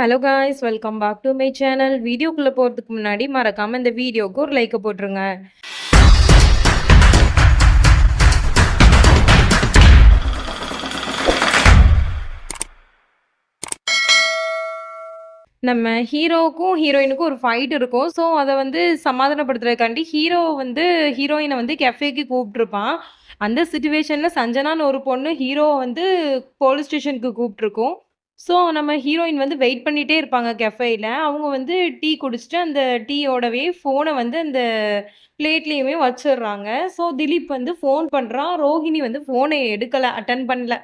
Hello guys, welcome back to my channel. வீடியோக்குள்ள போறதுக்கு முன்னாடி மறக்காம இந்த வீடியோக்கு ஒரு லைக் போட்டுருங்க. நம்ம ஹீரோவுக்கும் ஹீரோயினுக்கும் ஒரு ஃபைட் இருக்கும். ஸோ அதை சமாதானப்படுத்துறதுக்காண்டி ஹீரோயினை கெஃபேக்கு கூப்பிட்டுருப்பான். அந்த சுச்சுவேஷனில் சஞ்சனான்னு ஒரு பொண்ணு ஹீரோவை போலீஸ் ஸ்டேஷனுக்கு கூப்பிட்டுருக்கோம். ஸோ நம்ம ஹீரோயின் வெயிட் பண்ணிகிட்டே இருப்பாங்க கெஃபேயில். அவங்க டீ குடிச்சிட்டு அந்த டீயோடவே ஃபோனை அந்த பிளேட்லேயுமே வச்சிடுறாங்க. ஸோ திலீப் ஃபோன் பண்ணுறான். ரோஹிணி ஃபோனை எடுக்கலை, அட்டன் பண்ணல.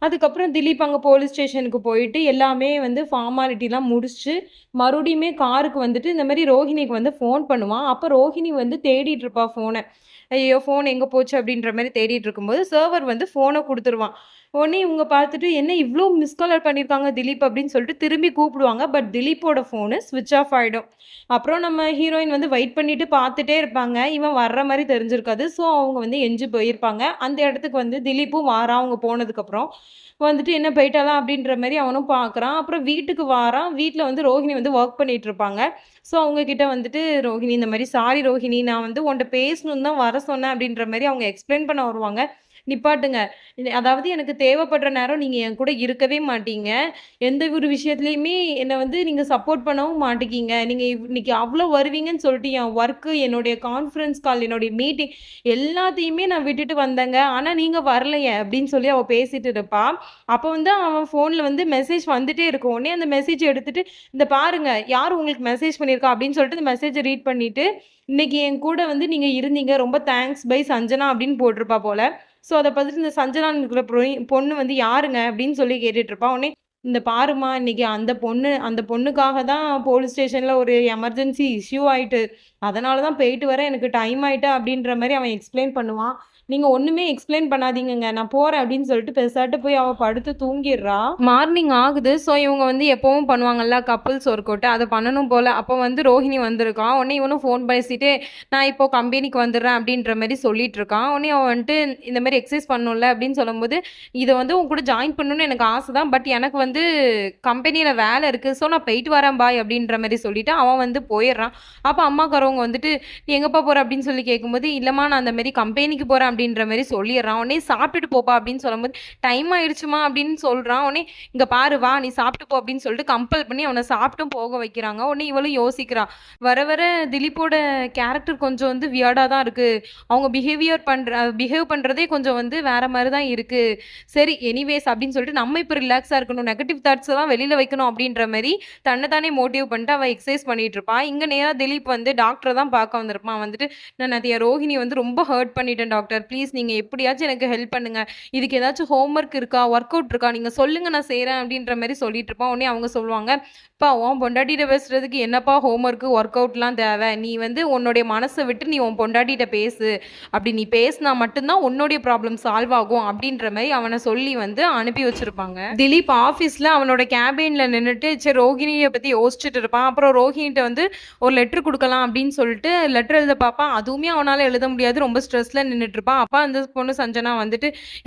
அதுக்கப்புறம் திலீப் அங்கே போலீஸ் ஸ்டேஷனுக்கு போயிட்டு எல்லாமே ஃபார்மாலிட்டிலாம் முடிச்சுட்டு மறுபடியுமே காருக்கு இந்த மாதிரி ரோஹிணிக்கு ஃபோன் பண்ணுவான். அப்போ ரோஹிணி தேடிட்டு இருப்பா ஃபோனை. ஐயோ, ஃபோன் எங்கே போச்சு அப்படின்ற மாதிரி தேடிட்டு இருக்கும்போது சர்வர் ஃபோனை கொடுத்துருவான். உடனே இவங்க பார்த்துட்டு என்ன இவ்வளோ மிஸ்காலர் பண்ணியிருக்காங்க திலீப் அப்படின்னு சொல்லிட்டு திரும்பி கூப்பிடுவாங்க. பட் திலீப்போட ஃபோனு ஸ்விட்ச் ஆஃப் ஆகிடும். அப்புறம் நம்ம ஹீரோயின் வெயிட் பண்ணிட்டு பார்த்துட்டே இருப்பாங்க. இவன் வர்ற மாதிரி தெரிஞ்சிருக்காது. ஸோ அவங்க எஞ்சி போயிருப்பாங்க. அந்த இடத்துக்கு திலீப்பும் வாரான். அவங்க போனதுக்கப்புறம் என்ன போயிட்டாலாம் அப்படின்ற மாதிரி அவனும் பார்க்குறான். அப்புறம் வீட்டுக்கு வாரான். வீட்டில் ரோஹிணி ஒர்க் பண்ணிட்டு இருப்பாங்க. ஸோ அவங்கக்கிட்ட ரோஹிணி இந்த மாதிரி சாரி ரோஹிணி, நான் உன்கிட்ட பேசணுன்னு தான் வர சொன்னேன் அப்படின்ற மாதிரி அவங்க எக்ஸ்பிளைன் பண்ண வருவாங்க. நிப்பாட்டுங்க. அதாவது எனக்கு தேவைப்படுற நேரம் நீங்க என் கூட இருக்கவே மாட்டீங்க. எந்த ஒரு விஷயத்துலயுமே என்ன நீங்க சப்போர்ட் பண்ணவும் மாட்டேங்கீங்க. நீங்க இன்னைக்கு அவ்ளோ வருவீங்கன்னு சொல்லிட்டு என் ஒர்க்கு, என்னுடைய கான்ஃபரன்ஸ் கால், என்னுடைய மீட்டிங் எல்லாத்தையுமே நான் விட்டுட்டு வந்தேங்க. ஆனா நீங்க வரலையே அப்படின்னு சொல்லி அவ பேசிட்டு இருப்பா. அப்போ அவன் ஃபோன்ல மெசேஜ் வந்துட்டே இருக்கும். உடனே அந்த மெசேஜ் எடுத்துட்டு, இந்த பாருங்க யார் உங்களுக்கு மெசேஜ் பண்ணியிருக்கா அப்படின்னு சொல்லிட்டு அந்த மெசேஜை ரீட் பண்ணிட்டு, இன்னைக்கு என் கூட நீங்க இருந்தீங்க. ரொம்ப தேங்க்ஸ் பை சஞ்சனா அப்படின்னு போட்டிருப்பா போல. ஸோ அதை பார்த்துட்டு இந்த சஞ்சனான்னு இருக்கிற பொண்ணு யாருங்க அப்படின்னு சொல்லி கேட்டுட்ருப்பா. உடனே இந்த பாருமா, இன்னைக்கு அந்த பொண்ணுக்காக தான் போலீஸ் ஸ்டேஷனில் ஒரு எமர்ஜென்சி இஷ்யூ ஆயிட்டு, அதனால தான் போயிட்டு வரேன், எனக்கு டைம் ஆயிட்டா அப்படின்ற மாதிரி அவன் எக்ஸ்பிளைன் பண்ணுவான். நீங்கள் ஒன்றுமே எக்ஸ்பிளைன் பண்ணாதீங்கங்க, நான் போகிறேன் அப்படின்னு சொல்லிட்டு பெருசாட்டு போய் அவள் படுத்து தூங்கிடுறா. மார்னிங் ஆகுது. ஸோ இவங்க எப்பவும் பண்ணுவாங்கல்ல கப்புள்ஸ் ஒர்க் அவுட், அதை பண்ணணும் போல். அப்போ ரோஹிணி வந்திருக்கான். உடனே இவனும் ஃபோன் பேசிட்டு நான் இப்போ கம்பெனிக்கு வந்துடுறேன் அப்படின்ற மாதிரி சொல்லிட்டு இருக்கான். உடனே அவன் இந்த மாதிரி எக்ஸசைஸ் பண்ணணும்ல அப்படின்னு சொல்லும்போது, இதை உன் கூட ஜாயின் பண்ணணும்னு எனக்கு ஆசை தான், பட் எனக்கு கம்பெனியில் வேலை இருக்குது, ஸோ நான் போயிட்டு வரேன் பாய் அப்படின்ற மாதிரி சொல்லிட்டு அவன் போயிடுறான். அப்போ அம்மாக்காரவங்க நீ எங்கப்பா போகிற அப்படின்னு சொல்லி கேட்கும்போது, இல்லைம்மா நான் அந்த மாதிரி கம்பெனிக்கு போகிறேன் அப்படின்ற மாதிரி சொல்லிடுறான். உடனே சாப்பிட்டுட்டு போப்பா அப்படின்னு சொல்லும்போது, டைம் ஆயிடுச்சுமா அப்படின்னு சொல்கிறான். உடனே இங்கே பாரு வா நீ சாப்பிட்டு போ அப்படின்னு சொல்லிட்டு கம்பல் பண்ணி அவனை சாப்பிட்டும் போக வைக்கிறாங்க. உடனே இவளும் யோசிக்கிறான். வர வர திலீப்போட கேரக்டர் கொஞ்சம் வியர்டாக தான் இருக்குது. அவங்க பிஹேவ் பண்ணுறதே கொஞ்சம் வேற மாதிரி தான் இருக்குது. சரி எனிவேஸ் அப்படின்னு சொல்லிட்டு நம்ம இப்போ ரிலாக்ஸாக இருக்கணும், நெகட்டிவ் தாட்ஸ் எல்லாம் வெளியில் வைக்கணும் அப்படின்ற மாதிரி தன்னைத்தானே மோட்டிவ் பண்ணிட்டு அவள் எக்ஸசைஸ் பண்ணிட்டு இருப்பான். இங்கே நேராக திலீப் டாக்டரை தான் பார்க்க வந்திருப்பான். நான் நிறைய ரோஹிணி ரொம்ப ஹர்ட் பண்ணிட்டேன் டாக்டர், ப்ளீஸ் நீங்கள் எப்படியாச்சும் எனக்கு ஹெல்ப் பண்ணுங்க, இதுக்கு ஏதாச்சும் ஹோம்ஒர்க் இருக்கா, ஒர்க் அவுட் இருக்கா, நீங்கள் சொல்லுங்கள் நான் செய்கிறேன் அப்படின்ற மாதிரி சொல்லிட்டு இருப்பான். உடனே அவங்க சொல்லுவாங்க, அப்பா உன் பொண்டாட்டிகிட்ட பேசுறதுக்கு என்னப்பா ஹோம்ஒர்க்கு ஒர்க் அவுட்லாம் தேவை, நீ உன்னுடைய மனசை விட்டு நீ உன் பொண்டாட்டிகிட்ட பேசு, அப்படி நீ பேசினா மட்டும்தான் உன்னுடைய ப்ராப்ளம் சால்வ் ஆகும் அப்படின்ற மாதிரி அவனை சொல்லி அனுப்பி வச்சிருப்பாங்க. திலீப் ஆஃபீஸில் அவனோட கேபினில் நின்றுட்டு சரி ரோஹிணியை பற்றி யோசிச்சுட்டு இருப்பான். அப்புறம் ரோஹிணிகிட்ட ஒரு லெட்ரு கொடுக்கலாம் அப்படின்னு சொல்லிட்டு லெட்டர் எழுத பார்ப்பான். அதுவுமே அவனால் எழுத முடியாது, ரொம்ப ஸ்ட்ரெஸ்ஸில் நின்றுட்டுருப்பான். அப்போ அந்த பொண்ணு சஞ்சனா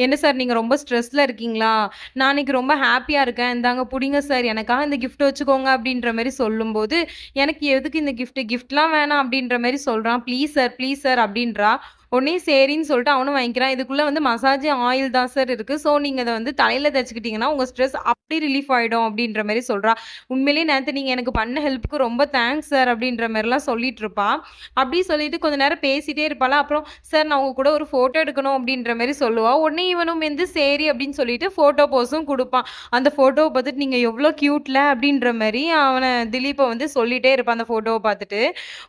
என்ன சார் நீங்கள் ரொம்ப ஸ்ட்ரெஸ்ஸில் இருக்கீங்களா, நான் இன்னைக்கு ரொம்ப ஹாப்பியாக இருக்கேன், இந்தாங்க பிடிங்க சார், எனக்காக இந்த கிஃப்ட் வச்சுக்கோங்க அப்படின்ற மாதிரி சொல்லும்போது, எனக்கு எதுக்கு இந்த கிஃப்ட்லாம் வேணாம் அப்படின்ற மாதிரி சொல்கிறான். ப்ளீஸ் சார் அப்படின்றா. உடனே சரின்னு சொல்லிட்டு அவனும் வாங்கிக்கிறான். இதுக்குள்ளே மசாஜ் ஆயில் தான் சார் இருக்குது, ஸோ நீங்கள் அதை தலையில் தைச்சிக்கிட்டிங்கன்னா உங்கள் ஸ்ட்ரெஸ் அப்படி ரிலீஃப் ஆகிடும் அப்படின்ற மாதிரி சொல்கிறா. உண்மையிலேயே நேற்று நீங்கள் எனக்கு பண்ண ஹெல்ப்புக்கு ரொம்ப தேங்க்ஸ் சார் அப்படின்ற மாதிரிலாம் சொல்லிட்டு இருப்பா. அப்படி சொல்லிட்டு கொஞ்ச நேரம் பேசிகிட்டே இருப்பாளா. அப்புறம் சார் நான் உங்கள் கூட ஒரு ஃபோட்டோ எடுக்கணும் அப்படின்ற மாதிரி சொல்லுவாள். உடனே இவனும் சரி அப்படின்னு சொல்லிட்டு ஃபோட்டோ போஸும் கொடுப்பான். அந்த ஃபோட்டோவை பார்த்துட்டு நீங்கள் எவ்வளோ க்யூட்டில் அப்படின்ற மாதிரி அவனை திலீப்பை சொல்லிகிட்டே இருப்பான் அந்த ஃபோட்டோவை பார்த்துட்டு.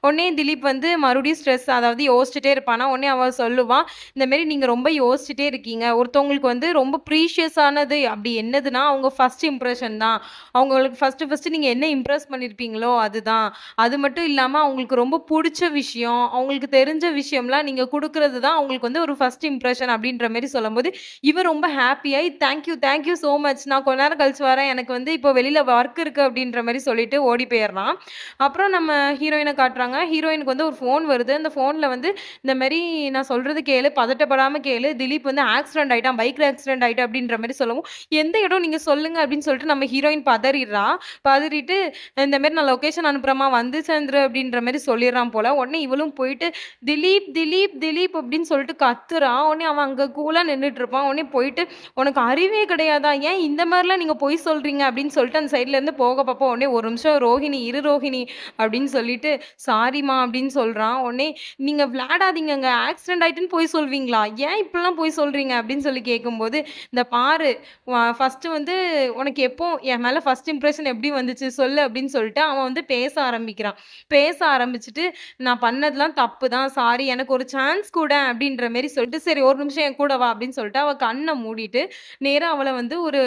உடனே திலீப் மறுபடியும் ஸ்ட்ரெஸ், அதாவது யோசிச்சுட்டே இருப்பானா. உடனே அவள் சொல்லுவான், இந்த மாதிரி நீங்கள் ரொம்ப யோசிச்சுட்டே இருக்கீங்க, ஒருத்தவங்களுக்கு ரொம்ப ப்ரீஷியஸானது அப்படி என்னதுன்னா அவங்க ஃபர்ஸ்ட் இம்ப்ரெஷன் தான். அவங்களுக்கு ஃபஸ்ட்டு நீங்கள் என்ன இம்ப்ரெஸ் பண்ணியிருப்பீங்களோ அதுதான். அது மட்டும் இல்லாமல் அவங்களுக்கு ரொம்ப பிடிச்ச விஷயம், அவங்களுக்கு தெரிஞ்ச விஷயம்லாம் நீங்கள் கொடுக்குறது தான் அவங்களுக்கு ஒரு ஃபஸ்ட் இம்ப்ரெஷன் அப்படின்ற மாதிரி சொல்லும்போது இவன் ரொம்ப ஹாப்பியாகி தேங்க்யூ ஸோ மச், நான் கொஞ்ச நேரம் கழிச்சு வரேன், எனக்கு இப்போ வெளியில் ஒர்க் இருக்குது அப்படின்ற மாதிரி சொல்லிட்டு ஓடி போயிடுறான். அப்புறம் நம்ம ஹீரோயினை காட்டுறாங்க. ஹீரோயினுக்கு ஒரு ஃபோன் வருது. அந்த ஃபோனில் இந்த மாதிரி நான் சொல்றது கேளு, பதட்டப்படாம கேளு. திலீப் வந்து ஆக்சிடென்ட் ஆயிட்டான். பைக்ல ஆக்சிடென்ட் ஆயிட்டான் அப்டின்ற மாரி சொல்லவும், எந்த இடம் நீங்க சொல்லுங்க அப்டின்னு சொல்லிட்டு நம்ம ஹீரோயின் பதறிர்றா. பதறிட்டு இந்த மாரி நான் லொகேஷன் அனுப்புறேன்மா வந்து சேர்ந்துரு அப்டின்ற மாரி சொல்லிர்றான் போல. உடனே இவளும் போயிட்டு திலீப், திலீப், திலீப் அப்டின்னு சொல்லிட்டு கத்துறா. உடனே அவன் அங்க கூலா நின்னுட்டு இருப்பான். உடனே போயிட்டு உனக்கு அறிவே கிடையாதா? ஏன் இந்த மாரிலாம் நீங்க பொய் சொல்றீங்க? அப்டின்னு சொல்லிட்டு அந்த சைட்ல இருந்து போக பாப்போம். உடனே ஒரு நிமிஷம் ரோஹிணி இரு ரோஹிணி அப்டின்னு சொல்லிட்டு சாரிம்மா அப்டின்னு சொல்றான். உடனே நீங்க விளையாடாதீங்கங்க. ஆக்சிடென்ட் ஆயிட்டுன்னு பொய் சொல்வீங்களா? ஏன் இப்படிலாம் பொய் சொல்றீங்க? அப்படின்னு சொல்லி கேட்கும்போது, இந்த பாரு ஃபர்ஸ்ட்டு வந்து உனக்கு எப்போ என் மேல ஃபர்ஸ்ட் இம்ப்ரஷன் எப்படி வந்துச்சு சொல்லு அப்படின்னு சொல்லிட்டு அவன் வந்து பேச ஆரம்பிக்கிறான். பேச ஆரம்பிச்சுட்டு, நான் பண்ணதெல்லாம் தப்பு தான். சாரி எனக்கு ஒரு சான்ஸ் குடேன் அப்படின்ற மாரி சொல்லிட்டு, சரி ஒரு நிமிஷம் என் கூட வா அப்படின்னு சொல்லிட்டு அவ கண்ண மூடிட்டு, நேரா அவள வந்து ஒரு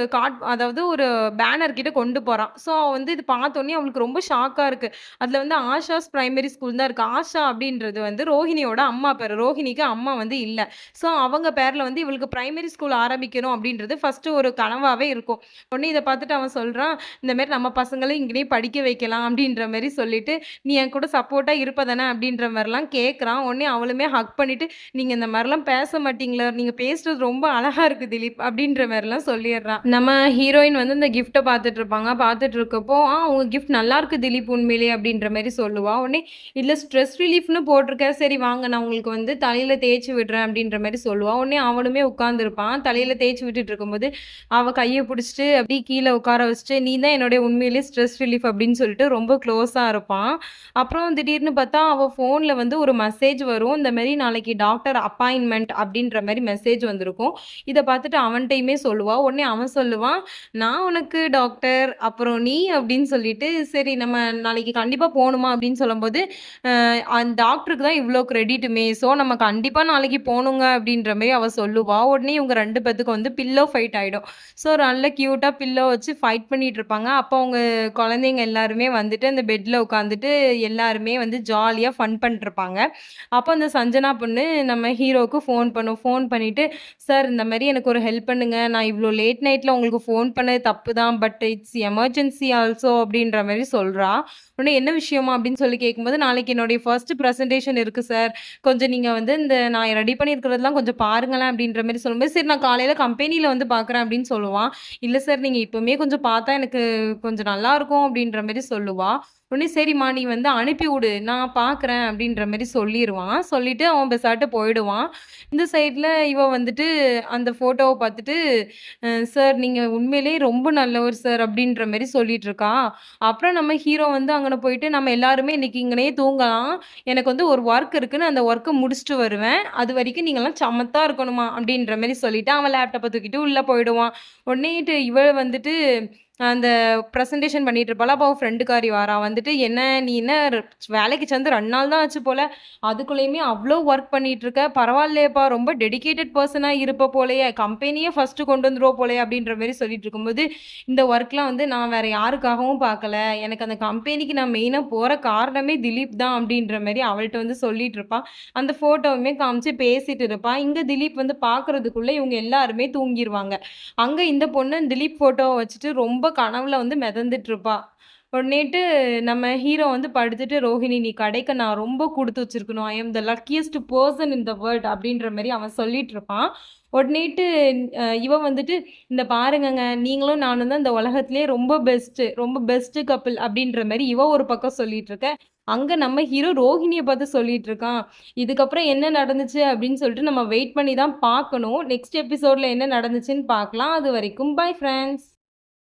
அதாவது ஒரு பேனர் கிட்ட கொண்டு போறான். ஸோ அவ வந்து இது பார்த்தோனே அவளுக்கு ரொம்ப ஷாக்கா இருக்கு. அதுல வந்து ஆஷாஸ் பிரைமரி ஸ்கூல் தான் இருக்கு. ஆஷா அப்படின்றது வந்து ரோஹிணியோட அம்மா பேரு. ரோஹிணிக்கு அம்மா வந்து இல்ல. ஸோ அவங்க பேர்ல வந்து இவளுக்கு பிரைமரி ஸ்கூல் ஆரம்பிக்கணும் அப்படின்றது ஃபர்ஸ்ட்டு ஒரு கனவாவே இருக்கும். உடனே இத பார்த்துட்டு அவன் சொல்றான், இந்த மாரி நம்ம பசங்கள இங்கேயே படிக்க வைக்கலாம் அப்படின்ற மாரி சொல்லிட்டு, நீ என் கூட சப்போர்ட்டா இருப்ப தானே அப்படின்ற மாரிலாம் கேட்குறான். உடனே அவளுமே ஹக் பண்ணிட்டு, நீங்க இந்த மாரிலாம் பேச மாட்டீங்களா? நீங்க பேசுறது ரொம்ப அழகா இருக்கு திலீப் அப்படின்ற மாரிலாம் சொல்லிர்றா. நம்ம ஹீரோயின் வந்து இந்த கிஃப்ட்ட பார்த்துட்டு இருப்பாங்க. பார்த்துட்டு இருக்கப்போ, உங்க கிஃப்ட் நல்லாருக்கு திலீப் உண்மையிலேயே அப்படின்ற மாரி சொல்லுவா. உடனே இல்ல ஸ்ட்ரெஸ் ரிலீஃப்ன்னு போட்டிருக்க. சரி வாங்க நான் உங்களுக்கு வந்து தலையில தேய்ச்சு விடுறேன் அப்படின்ற மாரி சொல்லுவா. உடனே அவனுமே உட்கார்ந்துருப்பான். தலையில தேய்ச்சு விட்டுட்டு இருக்கும்போது, அவ கைய புடிச்சுட்டு அப்படியே கீழ உட்கார வச்சுட்டு, "நீ தான் என்னுடைய உண்மையிலேயே ஸ்ட்ரெஸ் ரிலீஃப்" அப்படின்னு சொல்லிட்டு ரொம்ப க்ளோஸா இருப்பான். அப்புறம் திடீர்னு பார்த்தா, அவ ஃபோன்ல வந்து ஒரு மெசேஜ் வரும். இந்த மாரி நாளைக்கு டாக்டர் அப்பாயின்ட்மென்ட் அப்படின்ற மாரி மெசேஜ் வந்திருக்கும். இத பார்த்துட்டு அவன்ட்டயுமே சொல்லுவா. உடனே அவன் சொல்லுவான், "நான் உனக்கு டாக்டர், அப்புறம் நீ" அப்படின்னு சொல்லிட்டு, "சரி நம்ம நாளைக்கு கண்டிப்பா போணுமா?" அப்படின்னு சொல்லும்போது, அந்த டாக்டருக்கு தான் இவ்ளோ கிரெடிட்டுமே. ஸோ, நம்ம கண்டிப்பா நாளைக்கு போணுங்க அப்படின்ற மாரி அவ சொல்லுவா. உடனே இவங்க 2 பேத்துக்கும் வந்து பில்லோ ஃபைட் ஆயிடும். ஸோ, நல்ல கியூட்டா பில்லோ வச்சு ஃபைட் பண்ணிட்டு இருப்பாங்க. அப்போ அவங்க குழந்தைங்க எல்லாருமே வந்துட்டு அந்த பெட்ல உட்காந்துட்டு எல்லாருமே வந்து ஜாலியா ஃபன் பண்ணிட்டுருப்பாங்க. அப்போ அந்த சஞ்சனா பொண்ணு நம்ம ஹீரோவுக்கு ஃபோன் பண்ணும். ஃபோன் பண்ணிட்டு, "சார் இந்த மாரி எனக்கு ஒரு ஹெல்ப் பண்ணுங்க. நான் இவ்ளோ லேட் நைட்ல உங்களுக்கு ஃபோன் பண்ணது தப்பு தான். பட் இட்ஸ் எமர்ஜென்சி ஆல்சோ" அப்படின்ற மாரி சொல்றா. உடனே "என்ன விஷயமா?" அப்படின்னு சொல்லி கேட்கும்போது, "நாளைக்கு என்னுடைய ஃபர்ஸ்ட் பிரசன்டேஷன் இருக்கு சார். கொஞ்சம் நீங்க வந்து இந்த நான் ரெடி பண்ணியிருக்கிறதெல்லாம் கொஞ்சம் பாருங்களேன்." அப்படின்ற மாரி சொல்லும்போது, "சரி நான் காலையில கம்பெனில வந்து பார்க்குறேன்." அப்படின்னு சொல்லுவான். "இல்ல சார் நீங்க இப்பவுமே கொஞ்சம் பார்த்தா எனக்கு கொஞ்சம் நல்லாருக்கும்." அப்படின்ற மாரி சொல்லுவா. உடனே "சரிம்மா நீ வந்து அனுப்பி உடு. நான் பார்க்குறேன்." அப்படின்ற மாரி சொல்லிருவான். சொல்லிட்டு அவன் பெசாட்டு போயிடுவான். இந்த சைட்ல இவ வந்துட்டு அந்த ஃபோட்டோவ பார்த்துட்டு, சார் நீங்க உண்மையிலேயே ரொம்ப நல்லவர் சார்." அப்படின்ற மாரி சொல்லிட்டு இருக்கா. அப்புறம் நம்ம ஹீரோ வந்து அங்கன போயிட்டு, "நம்ம எல்லாருமே இன்னைக்கு இங்கனயே தூங்கலாம். எனக்கு வந்து ஒரு ஒர்க் இருக்கு. நான் அந்த ஒர்க்க முடிச்சுட்டு வருவேன். அதுவரைக்கும் நீங்கலாம் சமத்தா இருக்கணுமா." அப்படின்ற மாரி சொல்லிட்டு, அவன் லேப்டாப்ப தூக்கிட்டு உள்ள போயிடுவான். உடனேட்டு இவ வந்துட்டு அந்த பிரசன்டேஷன் பண்ணிட்டு இருப்பாளா, அப்ப அவ ஃப்ரெண்டுக்காரி வாரா. வந்துட்டு, "என்ன நீ என்ன வேலைக்கு சேர்ந்து 2 நாள் தான் ஆச்சு போல. அதுக்குள்ளயுமே அவ்ளோ ஒர்க் பண்ணிட்டு இருக்க. பரவாயில்லையேப்பா! ரொம்ப டெடிகேட்டட் பெர்சனா இருப்ப போலயே! கம்பெனியே ஃபர்ஸ்ட்டு கொண்டு வந்துருவ போலயே!" அப்படின்ற மாரி சொல்லிட்டு இருக்கும்போது, "இந்த ஒர்க்லாம் வந்து நான் வேற யாருக்காகவும் பார்க்கல. எனக்கு அந்த கம்பெனிக்கு நான் மெயினா போற காரணமே திலீப் தான்." அப்படின்ற மாரி அவள்ட்ட வந்து சொல்லிட்டு இருப்பா. அந்த ஃபோட்டோவுமே காமிச்சு பேசிட்டு இருப்பா. இங்க திலீப் வந்து பார்க்கறதுக்குள்ள இவங்க எல்லாருமே தூங்கிருவாங்க. அங்க இந்த பொண்ணு திலீப் ஃபோட்டோவ வச்சுட்டு ரொம்ப கனவுல வந்து மிதந்துட்டு இருப்பா. உடனேட்டு நம்ம ஹீரோ வந்து படுத்துட்டு, "ரோஹிணி நீ கிடைக்க நான் ரொம்ப குடுத்து வச்சிருக்கணும். I am the luckiest person in the world" அப்படின்ற மாரி அவன் சொல்லிட்டு இருப்பான். உடனேட்டு இவ வந்துட்டு, "இந்த பாருங்கங்க, நீங்களும் நானும் தான் இந்த உலகத்திலேயே ரொம்ப பெஸ்ட் கப்பிள்" அப்படின்ற மாரி இவ ஒரு பக்கம் சொல்லிட்டு இருக்க. அங்க நம்ம ஹீரோ ரோஹிணிய பார்த்து சொல்லிட்டு இருக்கான். இதுக்கப்புறம் என்ன நடந்துச்சு அப்படின்னு சொல்லிட்டு நம்ம வெயிட் பண்ணி தான் பார்க்கணும். நெக்ஸ்ட் எபிசோட்ல என்ன நடந்துச்சுன்னு பார்க்கலாம். அதுவரைக்கும் பை ஃபிரெண்ட்ஸ்.